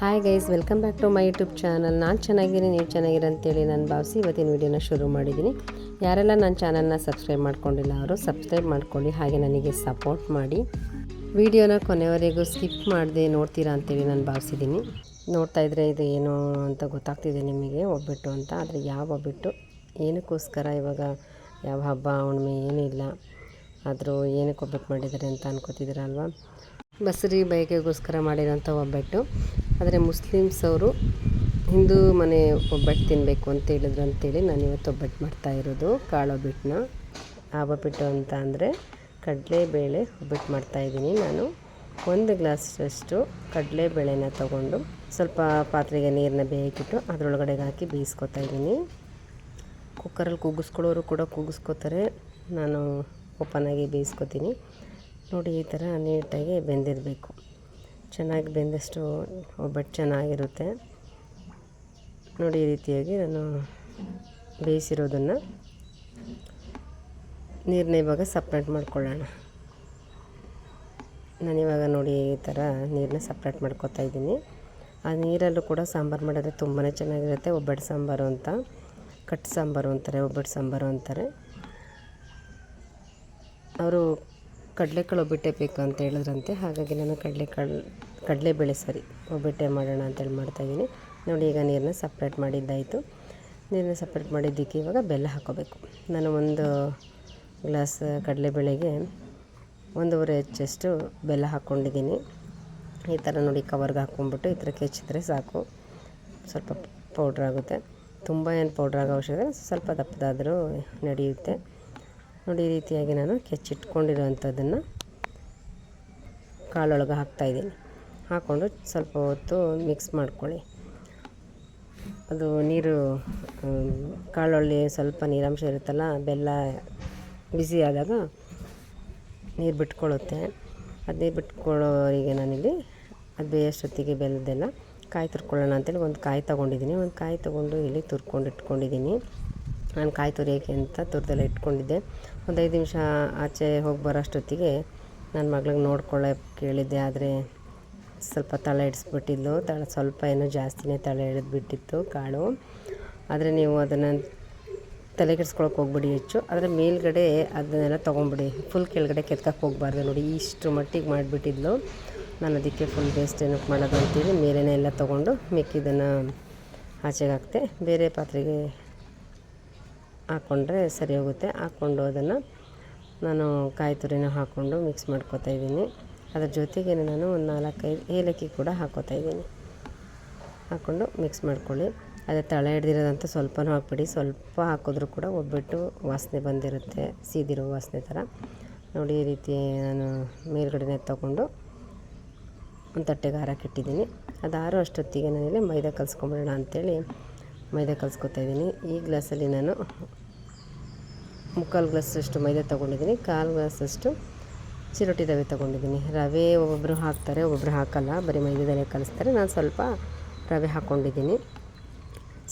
Hi guys, welcome back to my YouTube channel. ನಾನು ಚೆನ್ನಾಗಿದ್ದೀನಿ, ನೀವು ಚೆನ್ನಾಗಿರಿ ಅಂತೇಳಿ ನಾನು ಭಾವಿಸಿ ಇವತ್ತಿನ ವೀಡಿಯೋನ ಶುರು ಮಾಡಿದ್ದೀನಿ. ಯಾರೆಲ್ಲ ನನ್ನ ಚಾನಲ್ನ ಸಬ್ಸ್ಕ್ರೈಬ್ ಮಾಡ್ಕೊಂಡಿಲ್ಲ ಅವರು ಸಬ್ಸ್ಕ್ರೈಬ್ ಮಾಡ್ಕೊಳ್ಳಿ, ಹಾಗೆ ನನಗೆ ಸಪೋರ್ಟ್ ಮಾಡಿ. ವಿಡಿಯೋನ ಕೊನೆವರೆಗೂ ಸ್ಕಿಪ್ ಮಾಡದೆ ನೋಡ್ತೀರಾ ಅಂತೇಳಿ ನಾನು ಭಾವಿಸಿದ್ದೀನಿ. ನೋಡ್ತಾ ಇದ್ದರೆ ಇದು ಏನು ಅಂತ ಗೊತ್ತಾಗ್ತಿದೆ ನಿಮಗೆ, ಒಬ್ಬಟ್ಟು ಅಂತ. ಆದರೆ ಯಾವ ಒಬ್ಬಟ್ಟು, ಏನಕ್ಕೋಸ್ಕರ, ಇವಾಗ ಯಾವ ಹಬ್ಬ ಹುಣ್ಣಿಮೆ ಏನೂ ಇಲ್ಲ, ಆದರೂ ಏನಕ್ಕೆ ಒಬ್ಬಟ್ಟು ಮಾಡಿದ್ದಾರೆ ಅಂತ ಅನ್ಕೋತಿದ್ದೀರಲ್ವ. ಬಸರಿ ಬಯಕೆಗೋಸ್ಕರ ಮಾಡಿರೋಂಥ ಒಬ್ಬಟ್ಟು. ಆದರೆ ಮುಸ್ಲಿಮ್ಸ್ ಅವರು ಹಿಂದೂ ಮನೆ ಒಬ್ಬಟ್ಟು ತಿನ್ನಬೇಕು ಅಂತ ಹೇಳಿದ್ರು ಅಂತೇಳಿ ನಾನು ಇವತ್ತು ಒಬ್ಬಟ್ಟು ಮಾಡ್ತಾಯಿರೋದು, ಕಾಳು ಒಬ್ಬಟ್ಟನ್ನ. ಆ ಒಬ್ಬಟ್ಟು ಅಂತ ಅಂದರೆ ಕಡಲೆಬೇಳೆ ಒಬ್ಬಟ್ಟು ಮಾಡ್ತಾಯಿದ್ದೀನಿ ನಾನು. 1 ಗ್ಲಾಸಷ್ಟು ಕಡಲೆಬೇಳೆನ ತೊಗೊಂಡು ಸ್ವಲ್ಪ ಪಾತ್ರೆಗೆ ನೀರನ್ನ ಬೇಯಕ್ಕಿಟ್ಟು ಅದರೊಳಗಡೆ ಹಾಕಿ ಬೇಯಿಸ್ಕೊತಾ ಇದ್ದೀನಿ. ಕುಕ್ಕರಲ್ಲಿ ಕೂಗಿಸ್ಕೊಳ್ಳೋರು ಕೂಡ ಕೂಗಿಸ್ಕೋತಾರೆ, ನಾನು ಓಪನಾಗಿ ಬೇಯಿಸ್ಕೊತೀನಿ. ನೋಡಿ, ಈ ಥರ ನೀಟಾಗಿ ಬೆಂದಿರಬೇಕು. ಚೆನ್ನಾಗಿ ಬೆಂದಷ್ಟು ಒಬ್ಬಟ್ಟು ಚೆನ್ನಾಗಿರುತ್ತೆ. ನೋಡಿ, ಈ ರೀತಿಯಾಗಿ ನಾನು ಬೇಯಿಸಿರೋದನ್ನು ನೀರನ್ನ ಇವಾಗ ಸಪ್ರೇಟ್ ಮಾಡ್ಕೊಳ್ಳೋಣ. ನಾನಿವಾಗ ನೋಡಿ ಈ ಥರ ನೀರನ್ನ ಸಪ್ರೇಟ್ ಮಾಡ್ಕೊತಾ ಇದ್ದೀನಿ. ಆ ನೀರಲ್ಲೂ ಕೂಡ ಸಾಂಬಾರು ಮಾಡಿದ್ರೆ ತುಂಬಾ ಚೆನ್ನಾಗಿರುತ್ತೆ. ಒಬ್ಬಟ್ಟು ಸಾಂಬಾರು ಅಂತ, ಕಟ್ಟು ಸಾಂಬಾರು ಅಂತಾರೆ, ಒಬ್ಬಟ್ಟು ಸಾಂಬಾರು ಅಂತಾರೆ. ಅವರು ಕಡಲೆಕಾಳು ಒಬ್ಬಟ್ಟೆ ಬೇಕು ಅಂತ ಹೇಳಿದ್ರಂತೆ, ಹಾಗಾಗಿ ನಾನು ಕಡಲೆಬೇಳೆ ಒಬ್ಬಟ್ಟೆ ಮಾಡೋಣ ಅಂತೇಳಿ ಮಾಡ್ತಾಯಿದ್ದೀನಿ. ನೋಡಿ, ಈಗ ನೀರನ್ನ ಸಪ್ರೇಟ್ ಮಾಡಿದ್ದಾಯಿತು. ನೀರನ್ನ ಸಪ್ರೇಟ್ ಮಾಡಿದ್ದಕ್ಕೆ ಇವಾಗ ಬೆಲ್ಲ ಹಾಕ್ಕೋಬೇಕು. ನಾನು 1 ಗ್ಲಾಸ್ ಕಡಲೆಬೇಳೆಗೆ 1.5 ಹೆಚ್ಚಷ್ಟು ಬೆಲ್ಲ ಹಾಕ್ಕೊಂಡಿದ್ದೀನಿ. ಈ ಥರ ನೋಡಿ ಕವರ್ಗೆ ಹಾಕ್ಕೊಂಡ್ಬಿಟ್ಟು ಈ ಥರ ಕೆಚ್ಚಿದ್ರೆ ಸಾಕು, ಸ್ವಲ್ಪ ಪೌಡ್ರ್ ಆಗುತ್ತೆ. ತುಂಬ ಏನು ಪೌಡ್ರ್ ಆಗೋ ಅವಶ್ಯಕತೆ, ಸ್ವಲ್ಪ ದಪ್ಪದಾದರೂ ನಡೆಯುತ್ತೆ. ನೋಡಿ, ಈ ರೀತಿಯಾಗಿ ನಾನು ಕೆಚ್ಚಿಟ್ಕೊಂಡಿರೋವಂಥದ್ದನ್ನು ಕಾಳೊಳಗೆ ಹಾಕ್ತಾಯಿದ್ದೀನಿ. ಹಾಕ್ಕೊಂಡು ಸ್ವಲ್ಪ ಹೊತ್ತು ಮಿಕ್ಸ್ ಮಾಡ್ಕೊಳ್ಳಿ. ಅದು ನೀರು ಕಾಳೊಳ್ಳಿ ಸ್ವಲ್ಪ ನೀರಾಂಶ ಇರುತ್ತಲ್ಲ, ಬೆಲ್ಲ ಬಿಸಿ ಆದಾಗ ನೀರು ಬಿಟ್ಕೊಳ್ಳುತ್ತೆ. ಅದು ನೀರು ಬಿಟ್ಕೊಳ್ಳೋರಿಗೆ ನಾನಿಲ್ಲಿ ಅದು ಬೇಯೋಷ್ಟೊತ್ತಿಗೆ ಬೆಲ್ಲದೆಲ್ಲ ಕಾಯಿ ತುರ್ಕೊಳ್ಳೋಣ ಅಂತೇಳಿ ಒಂದು ಕಾಯಿ ತೊಗೊಂಡಿದ್ದೀನಿ. ಒಂದು ಕಾಯಿ ತೊಗೊಂಡು ಇಲ್ಲಿ ತುರ್ಕೊಂಡು ಇಟ್ಕೊಂಡಿದ್ದೀನಿ. ನಾನು ಕಾಯಿ ತುರಿಯೋಕ್ಕೆ ಅಂತ ತುರ್ದೆಲ್ಲ ಇಟ್ಕೊಂಡಿದ್ದೆ. ಒಂದು 5 ನಿಮಿಷ ಆಚೆ ಹೋಗಿ ಬರೋಷ್ಟೊತ್ತಿಗೆ ನನ್ನ ಮಗಳಿಗೆ ನೋಡ್ಕೊಳ್ಳೋಕೆ ಕೇಳಿದ್ದೆ, ಆದರೆ ಸ್ವಲ್ಪ ತಳ ಹಿಡಿಸ್ಬಿಟ್ಟಿದ್ಲು. ಸ್ವಲ್ಪ ಏನೋ ಜಾಸ್ತಿನೇ ತಳ ಹಿಡಿದ್ಬಿಟ್ಟಿತ್ತು ಕಾಳು. ಆದರೆ ನೀವು ಅದನ್ನು ತಲೆ ಕೆಡಿಸ್ಕೊಳಕ್ಕೆ ಹೋಗ್ಬಿಡಿ ಹೆಚ್ಚು. ಆದರೆ ಮೇಲ್ಗಡೆ ಅದನ್ನೆಲ್ಲ ತೊಗೊಂಬಿಡಿ, ಫುಲ್ ಕೆಳಗಡೆ ಕೆತ್ಕಕ್ಕೆ ಹೋಗಬಾರ್ದು. ನೋಡಿ, ಇಷ್ಟು ಮಟ್ಟಿಗೆ ಮಾಡಿಬಿಟ್ಟಿದ್ಲು. ನಾನು ಅದಕ್ಕೆ ಫುಲ್ ವೇಸ್ಟ್ ಏನಕ್ಕೆ ಮಾಡೋದು ಅಂತೇಳಿ ಮೇಲೇ ಎಲ್ಲ ತೊಗೊಂಡು ಮಿಕ್ಕಿದ್ದನ್ನು ಆಚೆಗೆ ಹಾಕ್ತೆ. ಬೇರೆ ಪಾತ್ರೆಗೆ ಹಾಕ್ಕೊಂಡ್ರೆ ಸರಿ ಹೋಗುತ್ತೆ. ಹಾಕ್ಕೊಂಡು ಅದನ್ನು ನಾನು ಕಾಯಿ ತುರಿನ ಹಾಕ್ಕೊಂಡು ಮಿಕ್ಸ್ ಮಾಡ್ಕೊತಾ ಇದ್ದೀನಿ. ಅದ್ರ ಜೊತೆಗೆ ನಾನು ಒಂದು 4-5 ಏಲಕ್ಕಿ ಕೂಡ ಹಾಕ್ಕೋತಾ ಇದ್ದೀನಿ. ಹಾಕ್ಕೊಂಡು ಮಿಕ್ಸ್ ಮಾಡ್ಕೊಳ್ಳಿ. ಅದೇ ತಳ ಹಿಡ್ದಿರೋದಂತ ಸ್ವಲ್ಪನೂ ಹಾಕ್ಬಿಡಿ, ಸ್ವಲ್ಪ ಹಾಕಿದ್ರೂ ಕೂಡ ಒಬ್ಬಟ್ಟು ವಾಸನೆ ಬಂದಿರುತ್ತೆ, ಸೀದಿರೋ ವಾಸನೆ ಥರ. ನೋಡಿ, ಈ ರೀತಿ ನಾನು ಮೇಲ್ಗಡೆನೇ ತೊಗೊಂಡು ಒಂದು ತಟ್ಟೆಗೆ ಹಾರಕ್ಕಿಟ್ಟಿದ್ದೀನಿ. ಅದು ಆರೋ ಅಷ್ಟೊತ್ತಿಗೆ ನಾನಿಲ್ಲಿ ಮೈದಾ ಕಲಿಸ್ಕೊಂಬಿಡೋಣ ಅಂಥೇಳಿ ಮೈದಾ ಕಲಿಸ್ಕೊತಾ ಇದ್ದೀನಿ. ಈ ಗ್ಲಾಸಲ್ಲಿ ನಾನು 3/4 ಗ್ಲಾಸಷ್ಟು ಮೈದಾ ತೊಗೊಂಡಿದ್ದೀನಿ. 1/4 ಗ್ಲಾಸಷ್ಟು ಚಿರೋಟಿ ರವೆ ತೊಗೊಂಡಿದ್ದೀನಿ. ರವೆ ಒಬ್ಬೊಬ್ಬರು ಹಾಕ್ತಾರೆ, ಒಬ್ಬೊಬ್ಬರು ಹಾಕಲ್ಲ, ಬರೀ ಮೈದಾದಲ್ಲೇ ಕಲಿಸ್ತಾರೆ. ನಾನು ಸ್ವಲ್ಪ ರವೆ ಹಾಕ್ಕೊಂಡಿದ್ದೀನಿ.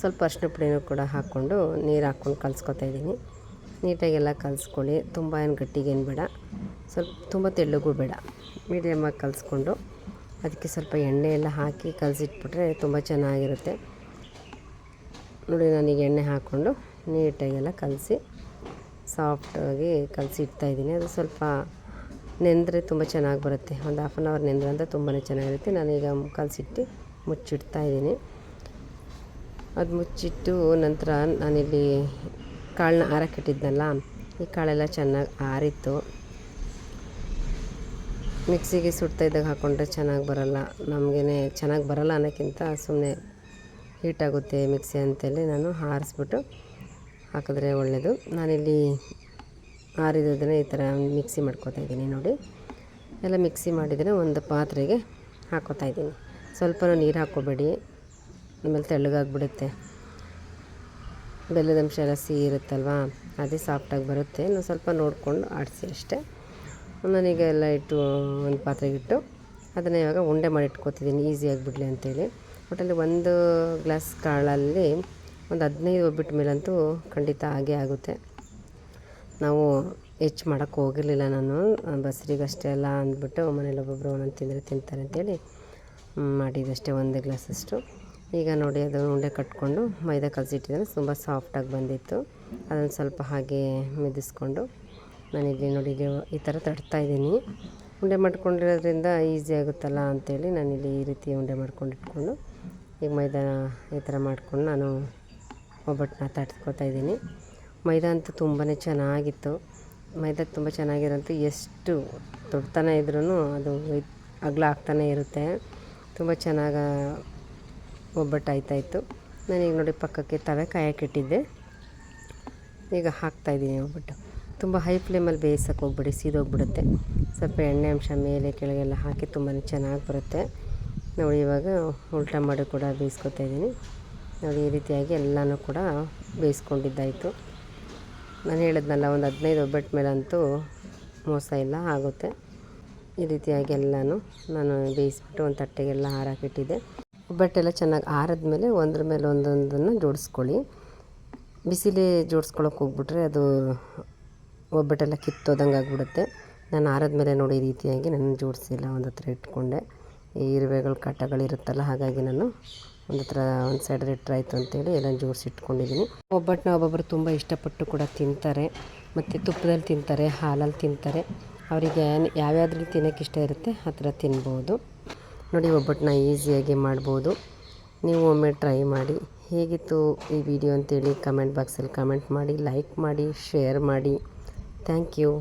ಸ್ವಲ್ಪ ಅರಿಶಿನ ಪುಡಿನೂ ಕೂಡ ಹಾಕ್ಕೊಂಡು ನೀರು ಹಾಕ್ಕೊಂಡು ಕಲಿಸ್ಕೊತಾ ಇದ್ದೀನಿ. ನೀಟಾಗೆಲ್ಲ ಕಲಿಸ್ಕೊಳ್ಳಿ. ತುಂಬ ಏನು ಗಟ್ಟಿಗೇನು ಬೇಡ, ಸ್ವಲ್ಪ ತುಂಬ ತೆಳ್ಳಗೂ ಬೇಡ, ಮೀಡಿಯಮಾಗಿ ಕಲಿಸ್ಕೊಂಡು ಅದಕ್ಕೆ ಸ್ವಲ್ಪ ಎಣ್ಣೆ ಎಲ್ಲ ಹಾಕಿ ಕಲಸಿಟ್ಬಿಟ್ರೆ ತುಂಬ ಚೆನ್ನಾಗಿರುತ್ತೆ. ನೋಡಿ, ನಾನೀಗ ಎಣ್ಣೆ ಹಾಕ್ಕೊಂಡು ನೀಟಾಗೆಲ್ಲ ಕಲಸಿ ಸಾಫ್ಟಾಗಿ ಕಲಸಿ ಇಡ್ತಾಯಿದ್ದೀನಿ. ಅದು ಸ್ವಲ್ಪ ನೆಂದರೆ ತುಂಬ ಚೆನ್ನಾಗಿ ಬರುತ್ತೆ. ಒಂದು 1/2 ಅವರ್ ನೆಂದ್ರೆ ಅಂತ ತುಂಬಾ ಚೆನ್ನಾಗಿರುತ್ತೆ. ನಾನೀಗ ಕಲಸಿಟ್ಟು ಮುಚ್ಚಿಡ್ತಾಯಿದ್ದೀನಿ. ಅದು ಮುಚ್ಚಿಟ್ಟು ನಂತರ ನಾನಿಲ್ಲಿ ಕಾಳನ್ನ ಆರಕ್ಕಿಟ್ಟಿದ್ನಲ್ಲ, ಈ ಕಾಳೆಲ್ಲ ಚೆನ್ನಾಗಿ ಆರಿತ್ತು. ಮಿಕ್ಸಿಗೆ ಸುಡ್ತಾ ಇದ್ದಾಗ ಹಾಕ್ಕೊಂಡ್ರೆ ಚೆನ್ನಾಗಿ ಬರೋಲ್ಲ, ನಮಗೇ ಚೆನ್ನಾಗಿ ಬರೋಲ್ಲ ಅನ್ನೋಕ್ಕಿಂತ ಸುಮ್ಮನೆ ಹೀಟಾಗುತ್ತೆ ಮಿಕ್ಸಿ ಅಂತೇಳಿ ನಾನು ಆರಿಸ್ಬಿಟ್ಟು ಹಾಕಿದ್ರೆ ಒಳ್ಳೆಯದು. ನಾನಿಲ್ಲಿ ಆರಿರೋದನ್ನು ಈ ಥರ ಮಿಕ್ಸಿ ಮಾಡ್ಕೊತಾ ಇದ್ದೀನಿ. ನೋಡಿ, ಎಲ್ಲ ಮಿಕ್ಸಿ ಮಾಡಿದರೆ ಒಂದು ಪಾತ್ರೆಗೆ ಹಾಕ್ಕೊತಾ ಇದ್ದೀನಿ. ಸ್ವಲ್ಪ ನೀರು ಹಾಕ್ಕೋಬೇಡಿ, ಆಮೇಲೆ ತೆಳ್ಳಗಾಗ್ಬಿಡುತ್ತೆ. ಬೆಲ್ಲದ ಅಂಶ ಎಲ್ಲ ಸಿಹಿ ಇರುತ್ತಲ್ವ, ಅದೇ ಸಾಫ್ಟಾಗಿ ಬರುತ್ತೆ. ನಾನು ಸ್ವಲ್ಪ ನೋಡಿಕೊಂಡು ಆಡಿಸಿ ಅಷ್ಟೇ. ನಾನೀಗ ಎಲ್ಲ ಇಟ್ಟು ಒಂದು ಪಾತ್ರೆಗಿಟ್ಟು ಅದನ್ನು ಇವಾಗ ಉಂಡೆ ಮಾಡಿ ಇಟ್ಕೊತಿದ್ದೀನಿ, ಈಸಿಯಾಗಿಬಿಡಲಿ ಅಂತೇಳಿ. ಒಟ್ಟಲ್ಲಿ 1 ಗ್ಲಾಸ್ ಕಾಳಲ್ಲಿ ಒಂದು 15 ಒಬ್ಬಟ್ಟು ಮೇಲಂತೂ ಖಂಡಿತ ಆಗೇ ಆಗುತ್ತೆ. ನಾವು ಹೆಚ್ಚು ಮಾಡೋಕ್ಕೆ ಹೋಗಿರಲಿಲ್ಲ ನಾನು, ಬಸ್ರಿಗಷ್ಟೇ ಎಲ್ಲ ಅಂದ್ಬಿಟ್ಟು ಮನೇಲಿ ಒಬ್ಬೊಬ್ಬರು ಒಂದೊಂದು ತಿಂತಾರೆ ಅಂತೇಳಿ ಮಾಡಿದಷ್ಟೇ, 1 ಗ್ಲಾಸಷ್ಟು. ಈಗ ನೋಡಿ ಅದು ಉಂಡೆ ಕಟ್ಕೊಂಡು ಮೈದಾ ಕಲಸಿಟ್ಟಿದ್ದಾರೆ, ತುಂಬ ಸಾಫ್ಟಾಗಿ ಬಂದಿತ್ತು. ಅದನ್ನು ಸ್ವಲ್ಪ ಹಾಗೆ ಮಿದಿಸ್ಕೊಂಡು ನಾನಿಲ್ಲಿ ನೋಡಿ ಈ ಥರ ತಡ್ತಾಯಿದ್ದೀನಿ. ಉಂಡೆ ಮಾಡ್ಕೊಂಡಿರೋದ್ರಿಂದ ಈಸಿ ಆಗುತ್ತಲ್ಲ ಅಂಥೇಳಿ ನಾನಿಲ್ಲಿ ಈ ರೀತಿ ಉಂಡೆ ಮಾಡ್ಕೊಂಡು ಇಟ್ಕೊಂಡು ಈಗ ಮೈದಾ ಈ ಥರ ಮಾಡ್ಕೊಂಡು ನಾನು ಒಬ್ಬಟ್ಟನ್ನ ತಟ್ಕೊತಾಯಿದ್ದೀನಿ. ಮೈದಾ ಅಂತೂ ತುಂಬಾ ಚೆನ್ನಾಗಿತ್ತು. ಮೈದಾ ತುಂಬ ಚೆನ್ನಾಗಿರೋಂತೂ ಎಷ್ಟು ತೊಡ್ತಾನೆ ಇದ್ರೂ ಅದು ಅಗಲ ಆಗ್ತಾನೆ ಇರುತ್ತೆ. ತುಂಬ ಚೆನ್ನಾಗಿ ಒಬ್ಬಟ್ಟು ಆಯ್ತಾಯಿತ್ತು. ನಾನೀಗ ನೋಡಿ ಪಕ್ಕಕ್ಕೆ ತವೆ ಕಾಯಕ್ಕಿಟ್ಟಿದ್ದೆ, ಈಗ ಹಾಕ್ತಾಯಿದ್ದೀನಿ ಒಬ್ಬಟ್ಟು. ತುಂಬ ಹೈ ಫ್ಲೇಮಲ್ಲಿ ಬೇಯಿಸೋಕೆ ಹೋಗ್ಬಿಡಿ, ಸೀದೋಗ್ಬಿಡುತ್ತೆ. ಸ್ವಲ್ಪ ಎಣ್ಣೆ ಅಂಶ ಮೇಲೆ ಕೆಳಗೆಲ್ಲ ಹಾಕಿ ತುಂಬಾ ಚೆನ್ನಾಗಿ ಬರುತ್ತೆ. ನೋಡಿ ಇವಾಗ ಉಲ್ಟಾ ಮಾಡಿ ಕೂಡ ಬೇಯಿಸ್ಕೊತಾಯಿದ್ದೀನಿ. ನೋಡಿ ಈ ರೀತಿಯಾಗಿ ಎಲ್ಲನೂ ಕೂಡ ಬೇಯಿಸ್ಕೊಂಡಿದ್ದಾಯಿತು. ನಾನು ಹೇಳಿದ್ನಲ್ಲ, ಒಂದು 15 ಒಬ್ಬಟ್ಟು ಮೇಲಂತೂ ಮೋಸ ಇಲ್ಲ, ಆಗುತ್ತೆ. ಈ ರೀತಿಯಾಗಿ ಎಲ್ಲನೂ ನಾನು ಬೇಯಿಸ್ಬಿಟ್ಟು ಒಂದು ತಟ್ಟೆಗೆಲ್ಲ ಹಾರಾಕಿಟ್ಟಿದ್ದೆ. ಒಬ್ಬಟ್ಟೆಲ್ಲ ಚೆನ್ನಾಗಿ ಆರಿದ್ಮೇಲೆ ಒಂದ್ರ ಮೇಲೆ ಒಂದೊಂದನ್ನು ಜೋಡಿಸ್ಕೊಳ್ಳಿ. ಬಿಸಿಲೇ ಜೋಡಿಸ್ಕೊಳಕ್ಕೆ ಹೋಗ್ಬಿಟ್ರೆ ಅದು ಒಬ್ಬಟ್ಟೆಲ್ಲ ಕಿತ್ತೋದಂಗೆ ಆಗಿಬಿಡುತ್ತೆ. ನಾನು ಆರಿದ್ಮೇಲೆ ನೋಡಿ ಈ ರೀತಿಯಾಗಿ ನಾನು ಜೋಡಿಸಿಲ್ಲ, ಒಂದು ಹತ್ರ ಇಟ್ಕೊಂಡೆ. ಈ ಇರುವೆಗಳು ಕಾಟಗಳಿರುತ್ತಲ್ಲ, ಹಾಗಾಗಿ ನಾನು ಒಂದು ಹತ್ರ ಒಂದು ಸೈಡಲ್ಲಿ ಇಟ್ಟರಾಯ್ತು ಅಂತೇಳಿ ಎಲ್ಲ ಜೋಡಿಸಿ ಇಟ್ಕೊಂಡಿದ್ದೀನಿ. ಒಬ್ಬಟ್ಟನ್ನ ಒಬ್ಬೊಬ್ಬರು ತುಂಬ ಇಷ್ಟಪಟ್ಟು ಕೂಡ ತಿಂತಾರೆ, ಮತ್ತು ತುಪ್ಪದಲ್ಲಿ ತಿಂತಾರೆ, ಹಾಲಲ್ಲಿ ತಿಂತಾರೆ. ಅವರಿಗೆ ಯಾವ್ಯಾವ್ದ್ರಲ್ಲಿ ತಿನ್ನೋಕ್ಕೆ ಇಷ್ಟ ಇರುತ್ತೆ ಆ ಥರ ತಿನ್ಬೋದು. ನೋಡಿ ಒಬ್ಬಟ್ಟನ್ನ ಈಸಿಯಾಗಿ ಮಾಡ್ಬೋದು. ನೀವು ಒಮ್ಮೆ ಟ್ರೈ ಮಾಡಿ. ಹೇಗಿತ್ತು ಈ ವಿಡಿಯೋ ಅಂತೇಳಿ ಕಮೆಂಟ್ ಬಾಕ್ಸಲ್ಲಿ ಕಮೆಂಟ್ ಮಾಡಿ, ಲೈಕ್ ಮಾಡಿ, ಶೇರ್ ಮಾಡಿ. Thank you.